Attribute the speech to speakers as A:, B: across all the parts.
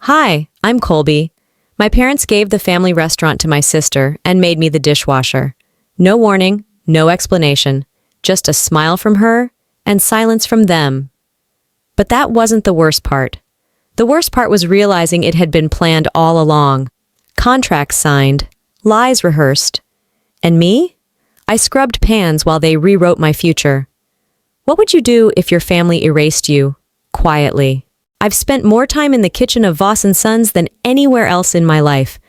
A: Hi, I'm Colby. My parents gave the family restaurant to my sister and made me the dishwasher. No warning, no explanation, just a smile from her and silence from them. But that wasn't the worst part. The worst part was realizing it had been planned all along. Contracts signed, lies rehearsed. And me? I scrubbed pans while they rewrote my future. What would you do if your family erased you? Quietly. I've spent more time in the kitchen of Voss & Sons than anywhere else in my life.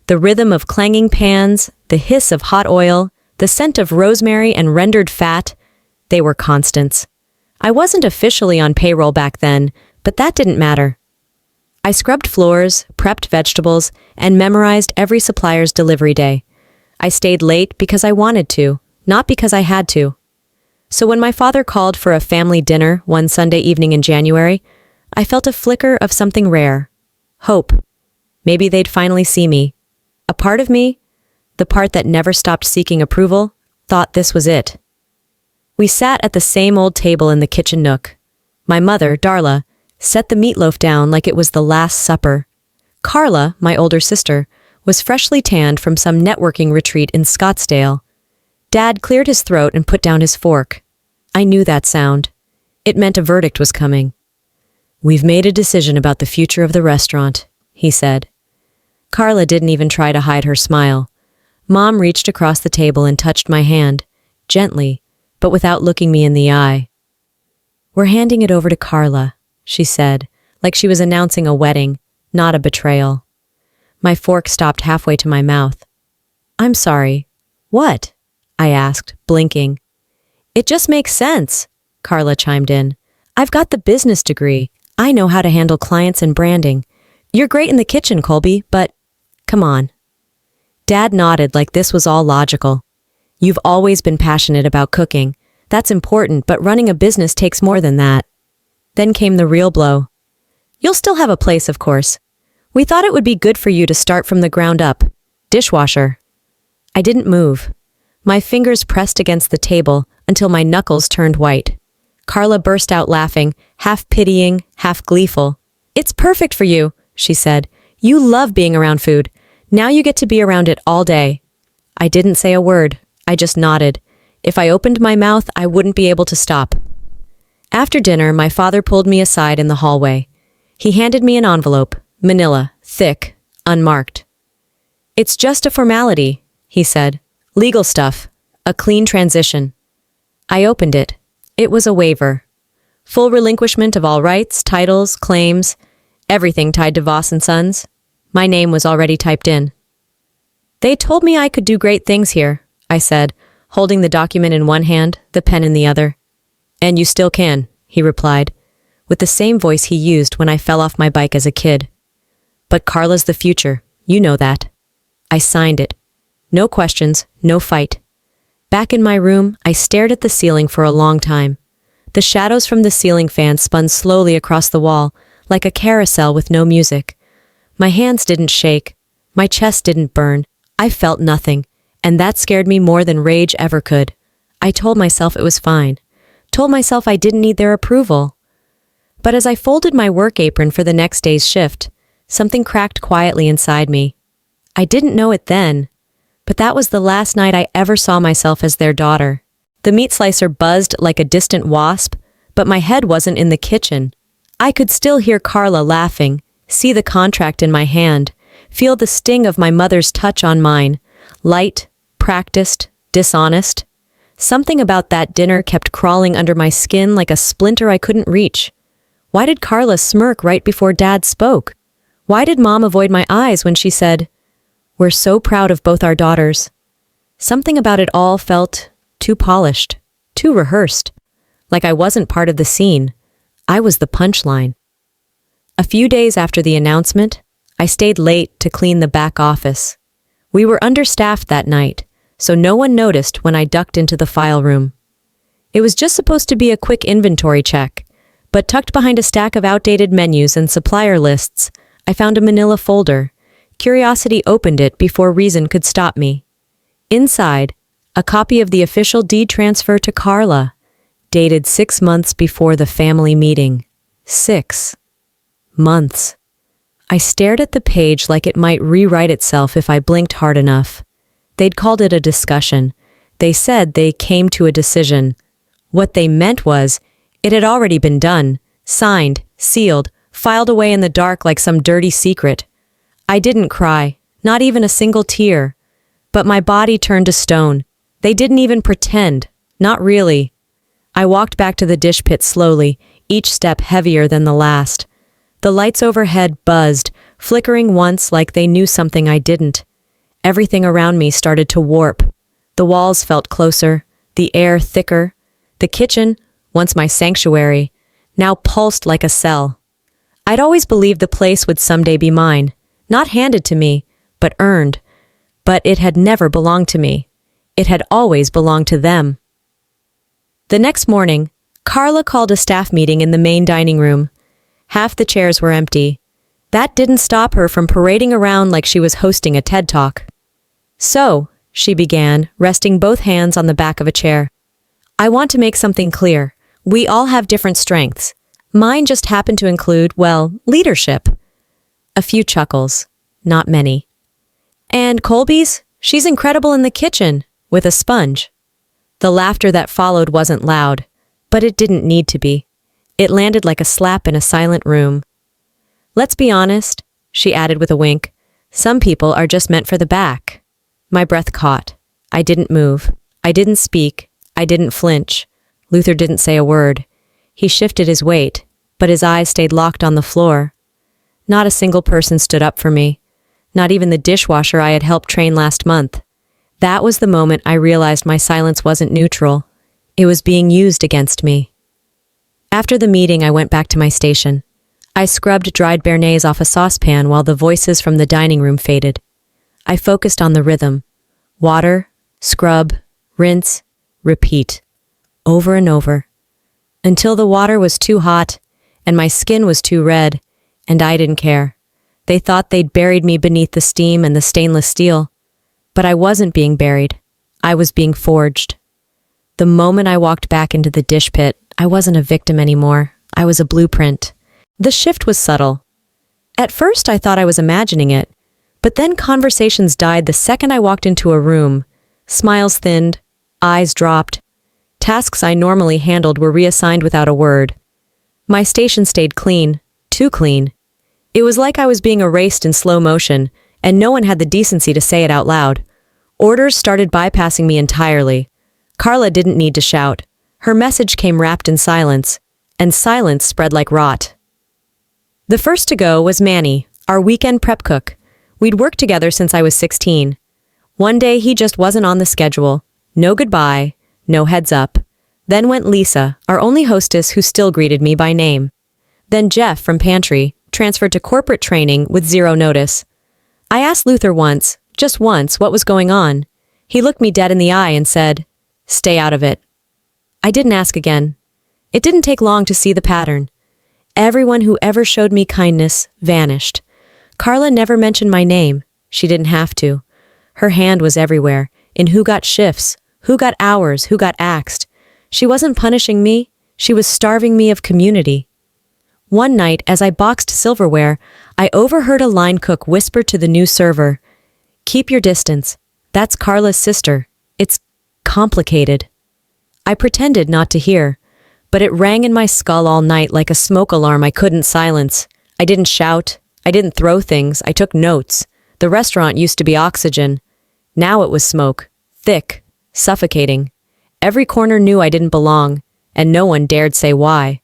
A: The rhythm of clanging pans, the hiss of hot oil, the scent of rosemary and rendered fat, they were constants. I wasn't officially on payroll back then, but that didn't matter. I scrubbed floors, prepped vegetables, and memorized every supplier's delivery day. I stayed late because I wanted to, not because I had to. So when my father called for a family dinner one Sunday evening in January, I felt a flicker of something rare. Hope. Maybe they'd finally see me. A part of me, the part that never stopped seeking approval, thought this was it. We sat at the same old table in the kitchen nook. My mother, Darla, set the meatloaf down like it was the Last Supper. Carla, my older sister, was freshly tanned from some networking retreat in Scottsdale. Dad cleared his throat and put down his fork. I knew that sound. It meant a verdict was coming. "We've made a decision about the future of the restaurant," he said. Carla didn't even try to hide her smile. Mom reached across the table and touched my hand, gently, but without looking me in the eye. "We're handing it over to Carla," she said, like she was announcing a wedding, not a betrayal. My fork stopped halfway to my mouth. "I'm sorry. What?" I asked, blinking. "It just makes sense," Carla chimed in. "I've got the business degree. I know how to handle clients and branding. You're great in the kitchen, Colby, but come on." Dad nodded like this was all logical. "You've always been passionate about cooking. That's important, but running a business takes more than that." Then came the real blow. "You'll still have a place, of course. We thought it would be good for you to start from the ground up. Dishwasher." I didn't move. My fingers pressed against the table until my knuckles turned white. Carla burst out laughing, half pitying, half gleeful. "It's perfect for you," she said. "You love being around food. Now you get to be around it all day." I didn't say a word. I just nodded. If I opened my mouth, I wouldn't be able to stop. After dinner, my father pulled me aside in the hallway. He handed me an envelope, manila, thick, unmarked. "It's just a formality," he said. "Legal stuff. A clean transition." I opened it. It was a waiver. Full relinquishment of all rights, titles, claims, everything tied to Voss & Sons. My name was already typed in. "They told me I could do great things here," I said, holding the document in one hand, the pen in the other. "And you still can," he replied, with the same voice he used when I fell off my bike as a kid. "But Carla's the future. You know that." I signed it. No questions, no fight. Back in my room, I stared at the ceiling for a long time. The shadows from the ceiling fan spun slowly across the wall, like a carousel with no music. My hands didn't shake. My chest didn't burn. I felt nothing, and that scared me more than rage ever could. I told myself it was fine. Told myself I didn't need their approval. But as I folded my work apron for the next day's shift, something cracked quietly inside me. I didn't know it then, but that was the last night I ever saw myself as their daughter. The meat slicer buzzed like a distant wasp, but my head wasn't in the kitchen. I could still hear Carla laughing, see the contract in my hand, feel the sting of my mother's touch on mine. Light, practiced, dishonest. Something about that dinner kept crawling under my skin like a splinter I couldn't reach. Why did Carla smirk right before Dad spoke? Why did Mom avoid my eyes when she said, "We're so proud of both our daughters"? Something about it all felt too polished, too rehearsed, like I wasn't part of the scene. I was the punchline. A few days after the announcement, I stayed late to clean the back office. We were understaffed that night, so no one noticed when I ducked into the file room. It was just supposed to be a quick inventory check, but tucked behind a stack of outdated menus and supplier lists, I found a manila folder. Curiosity opened it before reason could stop me. Inside, a copy of the official deed transfer to Carla, dated 6 months before the family meeting. 6 months. I stared at the page like it might rewrite itself if I blinked hard enough. They'd called it a discussion. They said they came to a decision. What they meant was, it had already been done, signed, sealed, filed away in the dark like some dirty secret. I didn't cry, not even a single tear. But my body turned to stone. They didn't even pretend, not really. I walked back to the dish pit slowly, each step heavier than the last. The lights overhead buzzed, flickering once like they knew something I didn't. Everything around me started to warp. The walls felt closer, the air thicker. The kitchen, once my sanctuary, now pulsed like a cell. I'd always believed the place would someday be mine, not handed to me, but earned. But it had never belonged to me. It had always belonged to them. The next morning, Carla called a staff meeting in the main dining room. Half the chairs were empty. That didn't stop her from parading around like she was hosting a TED Talk. "So," she began, resting both hands on the back of a chair, "I want to make something clear. We all have different strengths. Mine just happened to include, well, leadership." A few chuckles. Not many. "And Colby's? She's incredible in the kitchen, with a sponge." The laughter that followed wasn't loud, but it didn't need to be. It landed like a slap in a silent room. "Let's be honest," she added with a wink. "Some people are just meant for the back." My breath caught. I didn't move. I didn't speak. I didn't flinch. Luther didn't say a word. He shifted his weight, but his eyes stayed locked on the floor. Not a single person stood up for me. Not even the dishwasher I had helped train last month. That was the moment I realized my silence wasn't neutral. It was being used against me. After the meeting, I went back to my station. I scrubbed dried béarnaise off a saucepan while the voices from the dining room faded. I focused on the rhythm. Water, scrub, rinse, repeat. Over and over. Until the water was too hot, and my skin was too red, and I didn't care. They thought they'd buried me beneath the steam and the stainless steel. But I wasn't being buried. I was being forged. The moment I walked back into the dish pit, I wasn't a victim anymore. I was a blueprint. The shift was subtle. At first, I thought I was imagining it, but then conversations died the second I walked into a room. Smiles thinned, eyes dropped. Tasks I normally handled were reassigned without a word. My station stayed clean, too clean. It was like I was being erased in slow motion, and no one had the decency to say it out loud. Orders started bypassing me entirely. Carla didn't need to shout. Her message came wrapped in silence, and silence spread like rot. The first to go was Manny, our weekend prep cook. We'd worked together since I was 16. One day he just wasn't on the schedule. No goodbye, no heads up. Then went Lisa, our only hostess who still greeted me by name. Then Jeff from pantry, transferred to corporate training with zero notice. I asked Luther once, just once, what was going on. He looked me dead in the eye and said, "Stay out of it." I didn't ask again. It didn't take long to see the pattern. Everyone who ever showed me kindness vanished. Carla never mentioned my name. She didn't have to. Her hand was everywhere, in who got shifts, who got hours, who got axed. She wasn't punishing me. She was starving me of community. One night, as I boxed silverware, I overheard a line cook whisper to the new server, "Keep your distance. That's Carla's sister. It's complicated." I pretended not to hear, but it rang in my skull all night like a smoke alarm I couldn't silence. I didn't shout. I didn't throw things. I took notes. The restaurant used to be oxygen. Now it was smoke. Thick. Suffocating. Every corner knew I didn't belong, and no one dared say why.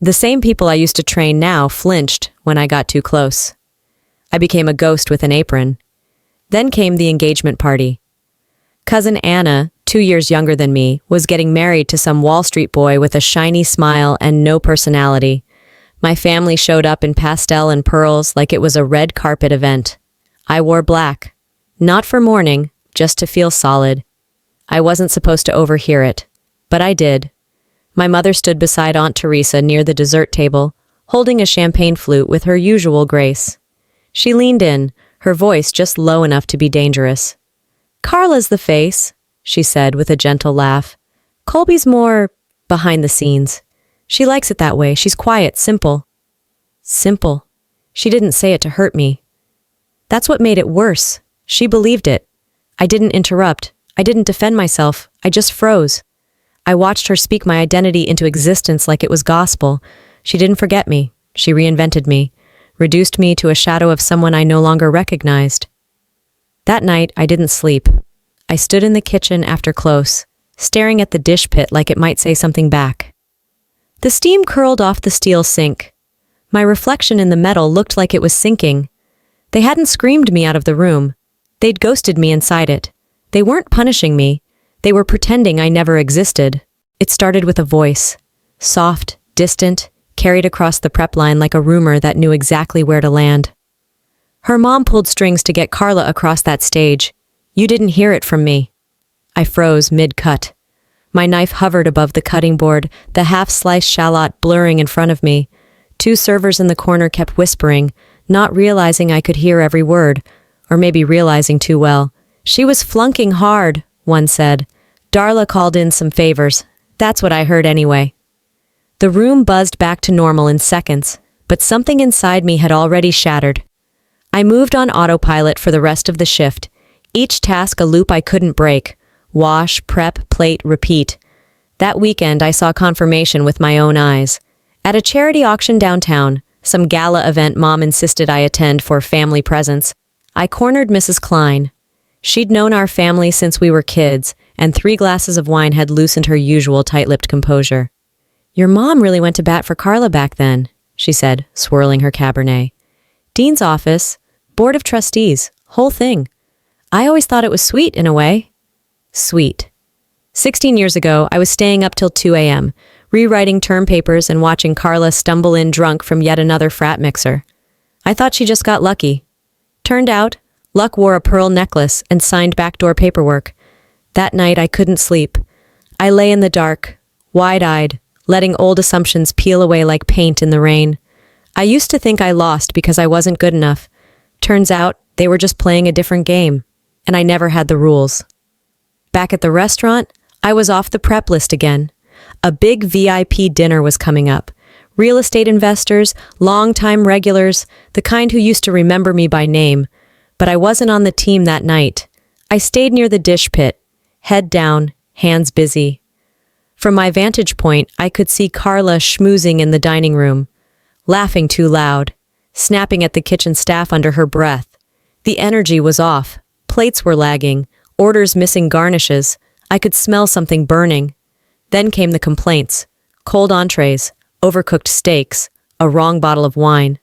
A: The same people I used to train now flinched when I got too close. I became a ghost with an apron. Then came the engagement party. Cousin Anna, 2 years younger than me, was getting married to some Wall Street boy with a shiny smile and no personality. My family showed up in pastel and pearls like it was a red carpet event. I wore black. Not for mourning, just to feel solid. I wasn't supposed to overhear it, but I did. My mother stood beside Aunt Teresa near the dessert table, holding a champagne flute with her usual grace. She leaned in, her voice just low enough to be dangerous. "Carla's the face," she said with a gentle laugh. "Colby's more behind the scenes. She likes it that way. She's quiet, simple." Simple. She didn't say it to hurt me. That's what made it worse. She believed it. I didn't interrupt. I didn't defend myself. I just froze. I watched her speak my identity into existence like it was gospel. She didn't forget me. She reinvented me, reduced me to a shadow of someone I no longer recognized. That night, I didn't sleep. I stood in the kitchen after close, staring at the dish pit like it might say something back. The steam curled off the steel sink. My reflection in the metal looked like it was sinking. They hadn't screamed me out of the room. They'd ghosted me inside it. They weren't punishing me. They were pretending I never existed. It started with a voice. Soft, distant, carried across the prep line like a rumor that knew exactly where to land. Her mom pulled strings to get Carla across that stage. You didn't hear it from me. I froze mid-cut. My knife hovered above the cutting board, the half-sliced shallot blurring in front of me. Two servers in the corner kept whispering, not realizing I could hear every word, or maybe realizing too well. She was flunking hard, one said. Darla called in some favors. That's what I heard anyway. The room buzzed back to normal in seconds, but something inside me had already shattered. I moved on autopilot for the rest of the shift, each task a loop I couldn't break. Wash, prep, plate, repeat. That weekend I saw confirmation with my own eyes. At a charity auction downtown, some gala event Mom insisted I attend for family presents, I cornered Mrs. Klein. She'd known our family since we were kids, and 3 glasses of wine had loosened her usual tight-lipped composure. Your mom really went to bat for Carla back then, she said, swirling her Cabernet. Dean's office, board of trustees, whole thing. I always thought it was sweet in a way. Sweet. 16 years ago, I was staying up till 2 a.m., rewriting term papers and watching Carla stumble in drunk from yet another frat mixer. I thought she just got lucky. Turned out, luck wore a pearl necklace and signed backdoor paperwork. That night, I couldn't sleep. I lay in the dark, wide-eyed, letting old assumptions peel away like paint in the rain. I used to think I lost because I wasn't good enough. Turns out, they were just playing a different game, and I never had the rules. Back at the restaurant, I was off the prep list again. A big VIP dinner was coming up. Real estate investors, long-time regulars, the kind who used to remember me by name. But I wasn't on the team that night. I stayed near the dish pit, head down, hands busy. From my vantage point, I could see Carla schmoozing in the dining room, laughing too loud, snapping at the kitchen staff under her breath. The energy was off. Plates were lagging. Orders missing garnishes. I could smell something burning. Then came the complaints. Cold entrees, overcooked steaks, a wrong bottle of wine.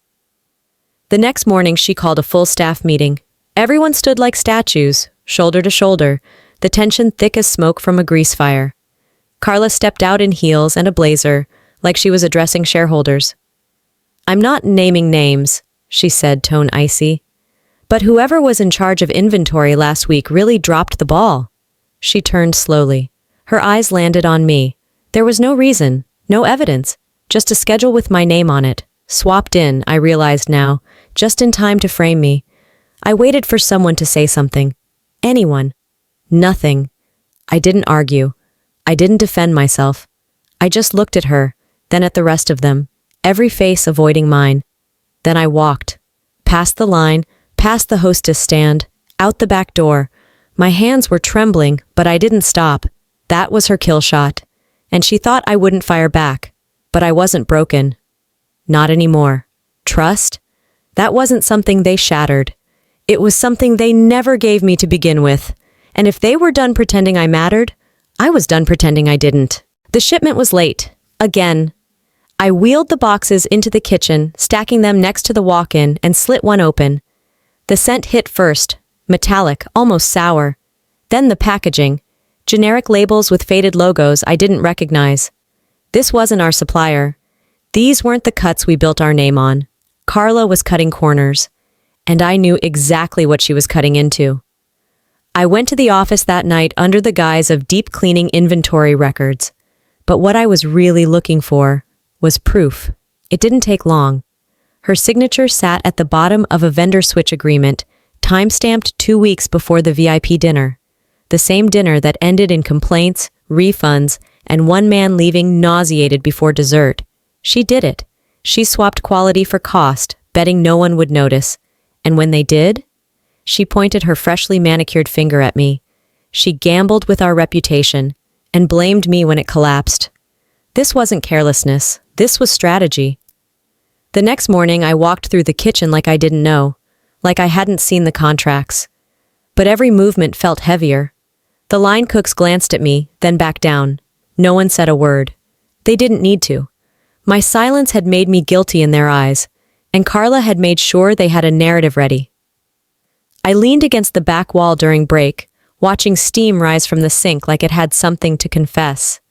A: The next morning she called a full staff meeting. Everyone stood like statues, shoulder to shoulder, the tension thick as smoke from a grease fire. Carla stepped out in heels and a blazer, like she was addressing shareholders. I'm not naming names, she said, tone icy. But whoever was in charge of inventory last week really dropped the ball. She turned slowly. Her eyes landed on me. There was no reason, no evidence, just a schedule with my name on it. Swapped in, I realized now, just in time to frame me. I waited for someone to say something. Anyone. Nothing. I didn't argue. I didn't defend myself. I just looked at her, then at the rest of them, every face avoiding mine. Then I walked. Past the line, past the hostess stand, out the back door. My hands were trembling, but I didn't stop. That was her kill shot. And she thought I wouldn't fire back. But I wasn't broken. Not anymore. Trust? That wasn't something they shattered. It was something they never gave me to begin with. And if they were done pretending I mattered, I was done pretending I didn't. The shipment was late. Again. I wheeled the boxes into the kitchen, stacking them next to the walk-in, and slit one open. The scent hit first, metallic, almost sour. Then the packaging, generic labels with faded logos I didn't recognize. This wasn't our supplier. These weren't the cuts we built our name on. Carla was cutting corners, and I knew exactly what she was cutting into. I went to the office that night under the guise of deep cleaning inventory records. But what I was really looking for was proof. It didn't take long. Her signature sat at the bottom of a vendor switch agreement, time-stamped 2 weeks before the VIP dinner. The same dinner that ended in complaints, refunds, and one man leaving nauseated before dessert. She did it. She swapped quality for cost, betting no one would notice. And when they did, she pointed her freshly manicured finger at me. She gambled with our reputation and blamed me when it collapsed. This wasn't carelessness. This was strategy. The next morning, I walked through the kitchen like I didn't know, like I hadn't seen the contracts. But every movement felt heavier. The line cooks glanced at me, then back down. No one said a word. They didn't need to. My silence had made me guilty in their eyes, and Carla had made sure they had a narrative ready. I leaned against the back wall during break, watching steam rise from the sink like it had something to confess.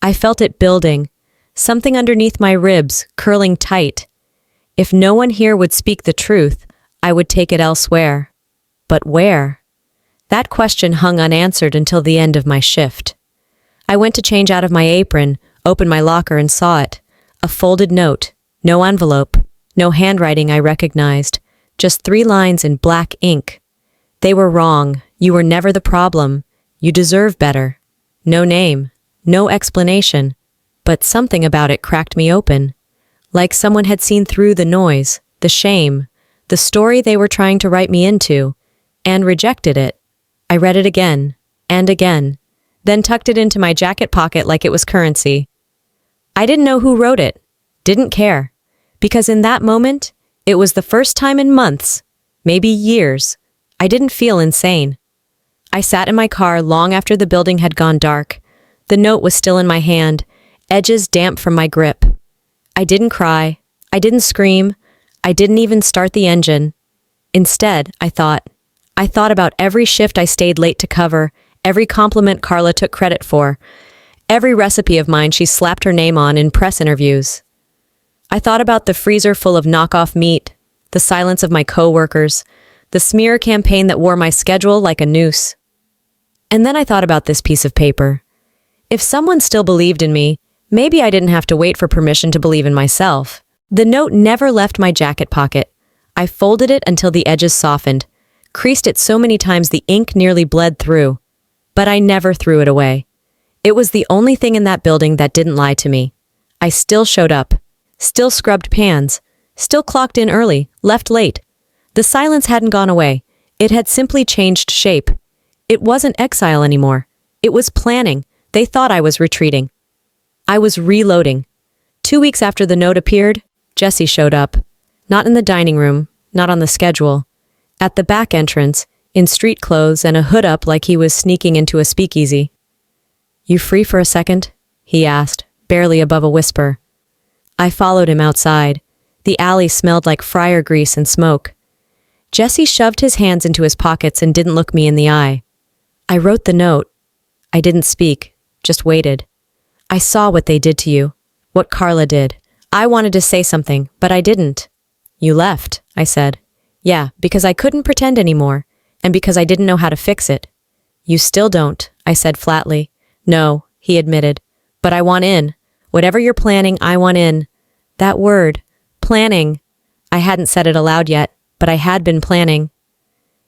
A: I felt it building, something underneath my ribs, curling tight. If no one here would speak the truth, I would take it elsewhere. But where? That question hung unanswered until the end of my shift. I went to change out of my apron, opened my locker and saw it. A folded note, no envelope, no handwriting I recognized, just 3 lines in black ink. They were wrong. You were never the problem. You deserve better. No name, no explanation, but something about it cracked me open. Like someone had seen through the noise, the shame, the story they were trying to write me into, and rejected it. I read it again, and again, then tucked it into my jacket pocket like it was currency. I didn't know who wrote it, didn't care, because in that moment, it was the first time in months, maybe years, I didn't feel insane. I sat in my car long after the building had gone dark. The note was still in my hand, edges damp from my grip. I didn't cry. I didn't scream. I didn't even start the engine. Instead, I thought about every shift I stayed late to cover, every compliment Carla took credit for, every recipe of mine she slapped her name on in press interviews. I thought about the freezer full of knockoff meat, the silence of my coworkers, the smear campaign that wore my schedule like a noose. And then I thought about this piece of paper. If someone still believed in me, maybe I didn't have to wait for permission to believe in myself. The note never left my jacket pocket. I folded it until the edges softened, creased it so many times the ink nearly bled through. But I never threw it away. It was the only thing in that building that didn't lie to me. I still showed up, still scrubbed pans, still clocked in early, left late. The silence hadn't gone away. It had simply changed shape. It wasn't exile anymore. It was planning. They thought I was retreating. I was reloading. 2 weeks after the note appeared, Jesse showed up. Not in the dining room, not on the schedule. At the back entrance, in street clothes and a hood up like he was sneaking into a speakeasy. "You free for a second?" he asked, barely above a whisper. I followed him outside. The alley smelled like fryer grease and smoke. Jesse shoved his hands into his pockets and didn't look me in the eye. I wrote the note. I didn't speak, just waited. I saw what they did to you, what Carla did. I wanted to say something, but I didn't. "You left," I said. "Yeah, because I couldn't pretend anymore, and because I didn't know how to fix it." "You still don't," I said flatly. "No," he admitted, "but I want in. Whatever you're planning, I want in." That word, planning. I hadn't said it aloud yet, but I had been planning.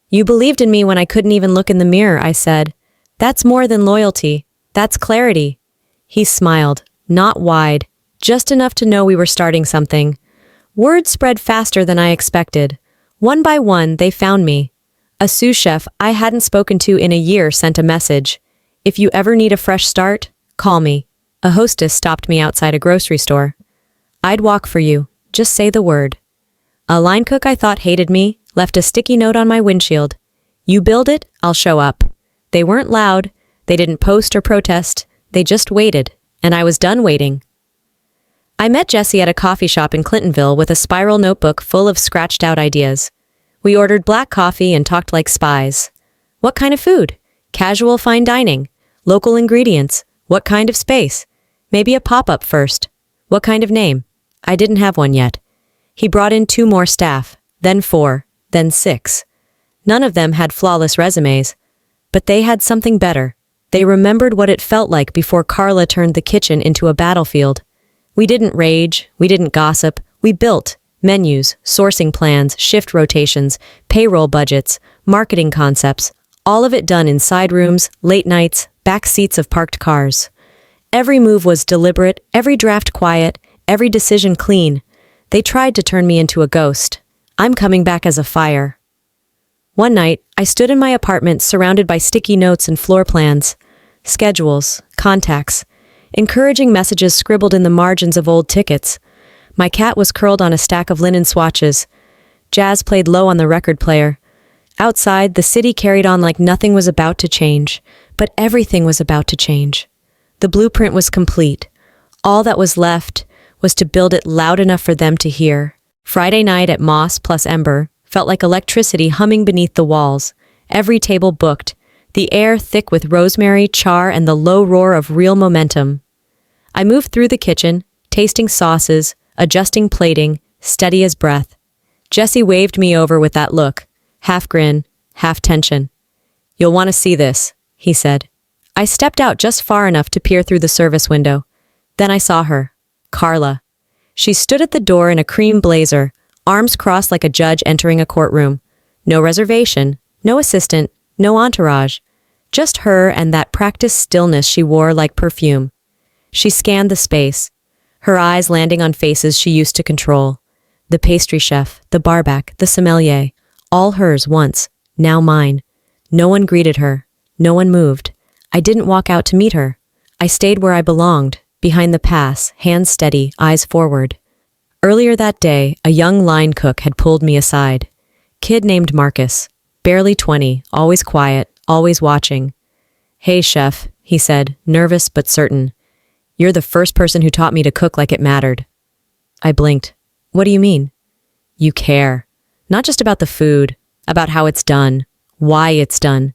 A: "You believed in me when I couldn't even look in the mirror," I said. "That's more than loyalty. That's clarity." He smiled, not wide, just enough to know we were starting something. Word spread faster than I expected. One by one, they found me. A sous chef I hadn't spoken to in a year sent a message. "If you ever need a fresh start, call me." A hostess stopped me outside a grocery store. "I'd walk for you. Just say the word." A line cook I thought hated me left a sticky note on my windshield. "You build it, I'll show up." They weren't loud. They didn't post or protest. They just waited, and I was done waiting. I met Jesse at a coffee shop in Clintonville with a spiral notebook full of scratched-out ideas. We ordered black coffee and talked like spies. What kind of food? Casual fine dining? Local ingredients? What kind of space? Maybe a pop-up first. What kind of name? I didn't have one yet. He brought in 2 more staff, then 4, then 6. None of them had flawless resumes, but they had something better. They remembered what it felt like before Carla turned the kitchen into a battlefield. We didn't rage, we didn't gossip, we built menus, sourcing plans, shift rotations, payroll budgets, marketing concepts, all of it done in side rooms, late nights, back seats of parked cars. Every move was deliberate, every draft quiet, every decision clean. They tried to turn me into a ghost. I'm coming back as a fire. One night, I stood in my apartment surrounded by sticky notes and floor plans, schedules, contacts, encouraging messages scribbled in the margins of old tickets. My cat was curled on a stack of linen swatches. Jazz played low on the record player. Outside, the city carried on like nothing was about to change, but everything was about to change. The blueprint was complete. All that was left was to build it loud enough for them to hear. Friday night at Moss plus Ember felt like electricity humming beneath the walls. Every table booked, the air thick with rosemary, char, and the low roar of real momentum. I moved through the kitchen, tasting sauces, adjusting plating, steady as breath. Jesse waved me over with that look, half grin, half tension. "You'll want to see this," he said. I stepped out just far enough to peer through the service window. Then I saw her, Carla. She stood at the door in a cream blazer, arms crossed like a judge entering a courtroom. No reservation, no assistant, no entourage. Just her and that practiced stillness she wore like perfume. She scanned the space, her eyes landing on faces she used to control. The pastry chef, the barback, the sommelier, all hers once, now mine. No one greeted her. No one moved. I didn't walk out to meet her. I stayed where I belonged, behind the pass, hands steady, eyes forward. Earlier that day, a young line cook had pulled me aside. Kid named Marcus, barely 20, always quiet, always watching. "Hey, chef," he said, nervous but certain. "You're the first person who taught me to cook like it mattered." I blinked. "What do you mean?" "You care. Not just about the food, about how it's done, why it's done.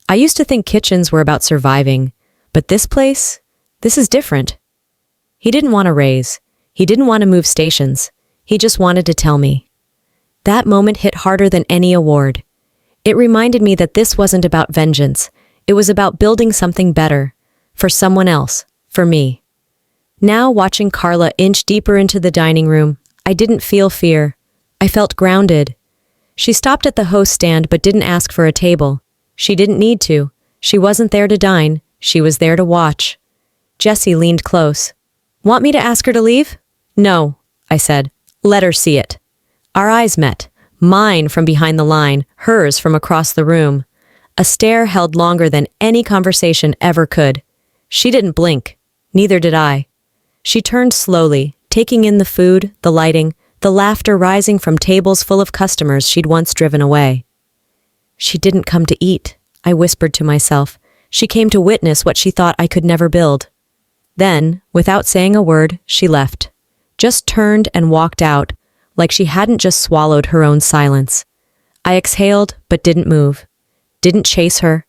A: I used to think kitchens were about surviving, but this place, this is different." He didn't want to raise. He didn't want to move stations. He just wanted to tell me. That moment hit harder than any award. It reminded me that this wasn't about vengeance. It was about building something better. For someone else. For me. Now, watching Carla inch deeper into the dining room, I didn't feel fear. I felt grounded. She stopped at the host stand but didn't ask for a table. She didn't need to. She wasn't there to dine. She was there to watch. Jesse leaned close. "Want me to ask her to leave?" "No," I said. "Let her see it." Our eyes met. Mine from behind the line, hers from across the room. A stare held longer than any conversation ever could. She didn't blink. Neither did I. She turned slowly, taking in the food, the lighting, the laughter rising from tables full of customers she'd once driven away. "She didn't come to eat," I whispered to myself. "She came to witness what she thought I could never build." Then, without saying a word, she left. Just turned and walked out, like she hadn't just swallowed her own silence. I exhaled, but didn't move. Didn't chase her.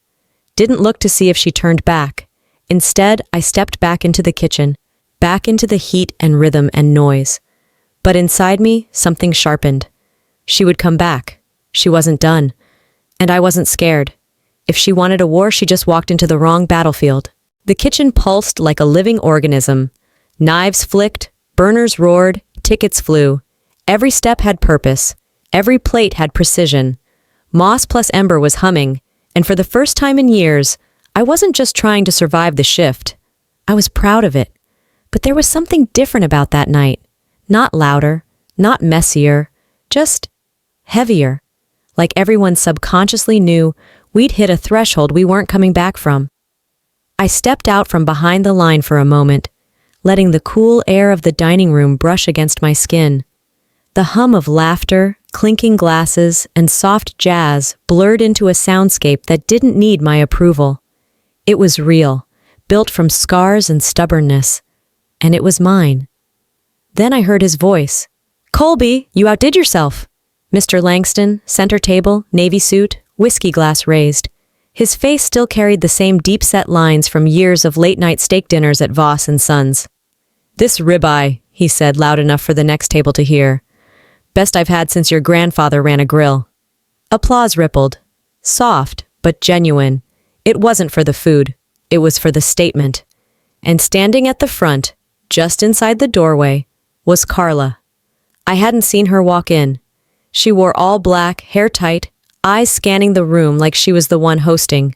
A: Didn't look to see if she turned back. Instead, I stepped back into the kitchen, back into the heat and rhythm and noise. But inside me, something sharpened. She would come back. She wasn't done. And I wasn't scared. If she wanted a war, she just walked into the wrong battlefield. The kitchen pulsed like a living organism. Knives flicked, burners roared, tickets flew. Every step had purpose. Every plate had precision. Moss plus Ember was humming, and for the first time in years, I wasn't just trying to survive the shift. I was proud of it. But there was something different about that night. Not louder, not messier, just heavier. Like everyone subconsciously knew we'd hit a threshold we weren't coming back from. I stepped out from behind the line for a moment, letting the cool air of the dining room brush against my skin. The hum of laughter, clinking glasses, and soft jazz blurred into a soundscape that didn't need my approval. It was real, built from scars and stubbornness, and it was mine. Then I heard his voice. "Colby, you outdid yourself." Mr. Langston, center table, navy suit, whiskey glass raised. His face still carried the same deep-set lines from years of late-night steak dinners at Voss and Sons. "This ribeye," he said loud enough for the next table to hear. "Best I've had since your grandfather ran a grill." Applause rippled. Soft, but genuine. It wasn't for the food. It was for the statement. And standing at the front, just inside the doorway, was Carla. I hadn't seen her walk in. She wore all black, hair tight, eyes scanning the room like she was the one hosting.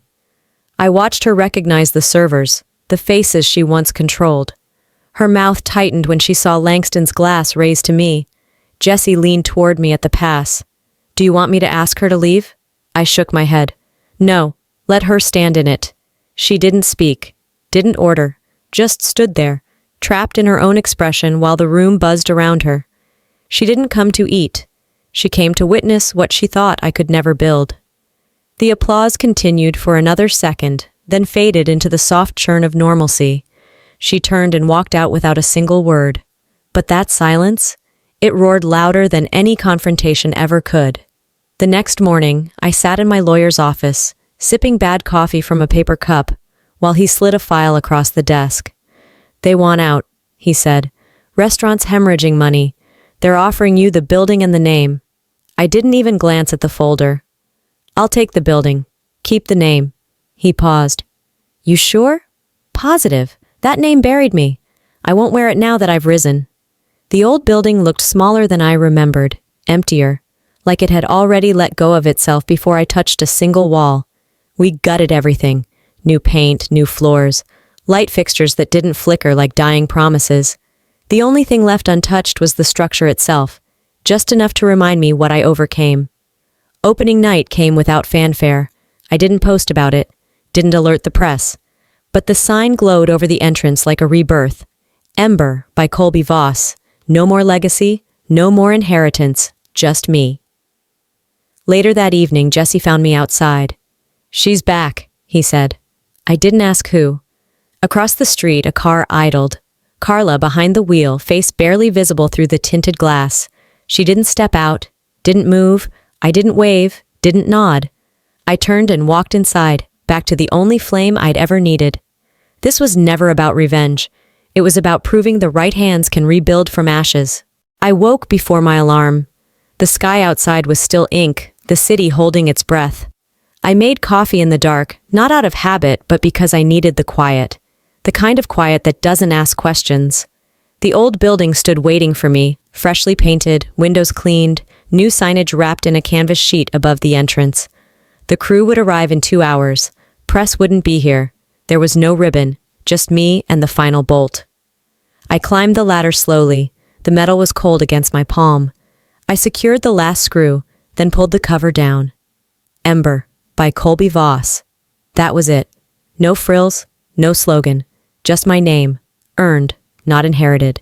A: I watched her recognize the servers, the faces she once controlled. Her mouth tightened when she saw Langston's glass raised to me. Jessie leaned toward me at the pass. Do you want me to ask her to leave? I shook my head. No, let her stand in it. She didn't speak, didn't order, just stood there, trapped in her own expression while the room buzzed around her. She didn't come to eat. She came to witness what she thought I could never build. The applause continued for another second, then faded into the soft churn of normalcy. She turned and walked out without a single word. But that silence? It roared louder than any confrontation ever could. The next morning, I sat in my lawyer's office, sipping bad coffee from a paper cup, while he slid a file across the desk. They want out, he said. Restaurants hemorrhaging money. They're offering you the building and the name. I didn't even glance at the folder. I'll take the building. Keep the name. He paused. You sure? Positive. That name buried me. I won't wear it now that I've risen. The old building looked smaller than I remembered, emptier, like it had already let go of itself before I touched a single wall. We gutted everything. New paint, new floors, light fixtures that didn't flicker like dying promises. The only thing left untouched was the structure itself, just enough to remind me what I overcame. Opening night came without fanfare. I didn't post about it, didn't alert the press. But the sign glowed over the entrance like a rebirth. Ember by Colby Voss. No more legacy, no more inheritance, just me. Later that evening, Jessie found me outside. She's back, he said. I didn't ask who. Across the street, a car idled. Carla, behind the wheel, face barely visible through the tinted glass. She didn't step out, didn't move, I didn't wave, didn't nod. I turned and walked inside, back to the only flame I'd ever needed. This was never about revenge. It was about proving the right hands can rebuild from ashes. I woke before my alarm. The sky outside was still ink, the city holding its breath. I made coffee in the dark, not out of habit, but because I needed the quiet. The kind of quiet that doesn't ask questions. The old building stood waiting for me, freshly painted, windows cleaned, new signage wrapped in a canvas sheet above the entrance. The crew would arrive in 2 hours. Press wouldn't be here. There was no ribbon, just me and the final bolt. I climbed the ladder slowly. The metal was cold against my palm. I secured the last screw, then pulled the cover down. Ember, by Colby Voss. That was it. No frills, no slogan. Just my name. Earned, not inherited.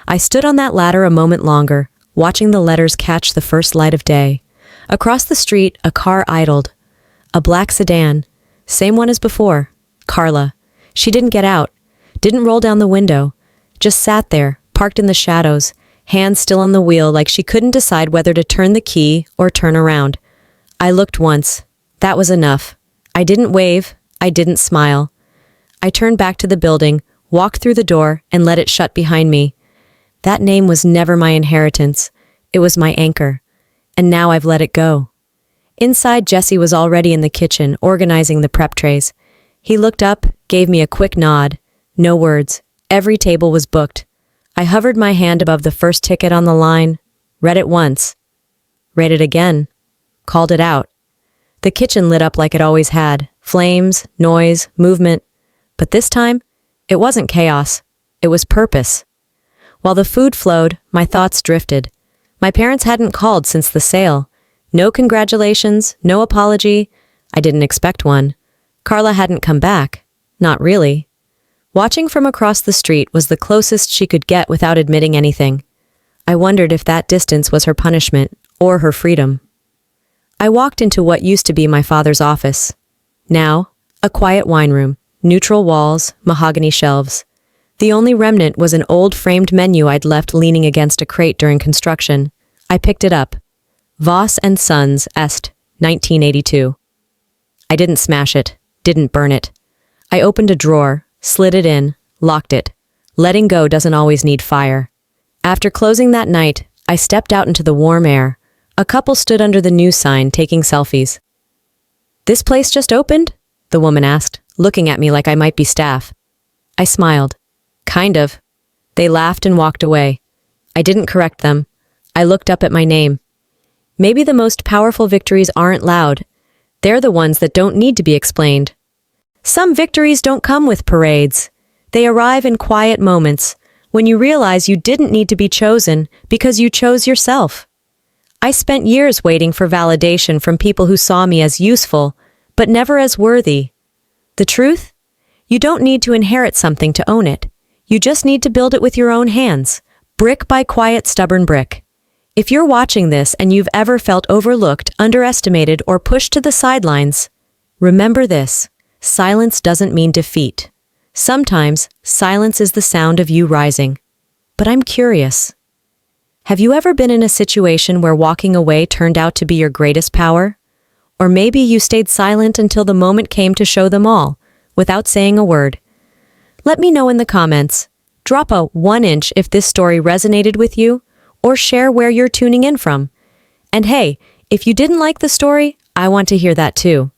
A: I stood on that ladder a moment longer, watching the letters catch the first light of day. Across the street, a car idled. A black sedan. Same one as before. Carla. She didn't get out. Didn't roll down the window. Just sat there, parked in the shadows, hands still on the wheel like she couldn't decide whether to turn the key or turn around. I looked once. That was enough. I didn't wave. I didn't smile. I turned back to the building, walked through the door, and let it shut behind me. That name was never my inheritance. It was my anchor. And now I've let it go. Inside, Jessie was already in the kitchen, organizing the prep trays. He looked up, gave me a quick nod. No words. Every table was booked. I hovered my hand above the first ticket on the line, read it once, read it again, called it out. The kitchen lit up like it always had. Flames, noise, movement. But this time, it wasn't chaos. It was purpose. While the food flowed, my thoughts drifted. My parents hadn't called since the sale. No congratulations, no apology. I didn't expect one. Carla hadn't come back. Not really. Watching from across the street was the closest she could get without admitting anything. I wondered if that distance was her punishment or her freedom. I walked into what used to be my father's office. Now, a quiet wine room, neutral walls, mahogany shelves. The only remnant was an old framed menu I'd left leaning against a crate during construction. I picked it up. Voss and Sons, Est, 1982. I didn't smash it, didn't burn it. I opened a drawer, slid it in, locked it. Letting go doesn't always need fire. After closing that night, I stepped out into the warm air. A couple stood under the news sign taking selfies. "This place just opened?" the woman asked, looking at me like I might be staff. I smiled. Kind of. They laughed and walked away. I didn't correct them. I looked up at my name. Maybe the most powerful victories aren't loud. They're the ones that don't need to be explained. Some victories don't come with parades. They arrive in quiet moments, when you realize you didn't need to be chosen because you chose yourself. I spent years waiting for validation from people who saw me as useful, but never as worthy. The truth? You don't need to inherit something to own it. You just need to build it with your own hands, brick by quiet, stubborn brick. If you're watching this and you've ever felt overlooked, underestimated, or pushed to the sidelines, remember this: silence doesn't mean defeat. Sometimes, silence is the sound of you rising. But I'm curious. Have you ever been in a situation where walking away turned out to be your greatest power? Or maybe you stayed silent until the moment came to show them all, without saying a word. Let me know in the comments. Drop a 1-inch if this story resonated with you, or share where you're tuning in from. And hey, if you didn't like the story, I want to hear that too.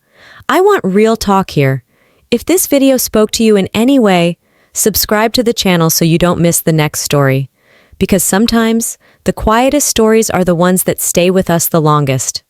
A: I want real talk here. If this video spoke to you in any way, subscribe to the channel so you don't miss the next story. Because sometimes, the quietest stories are the ones that stay with us the longest.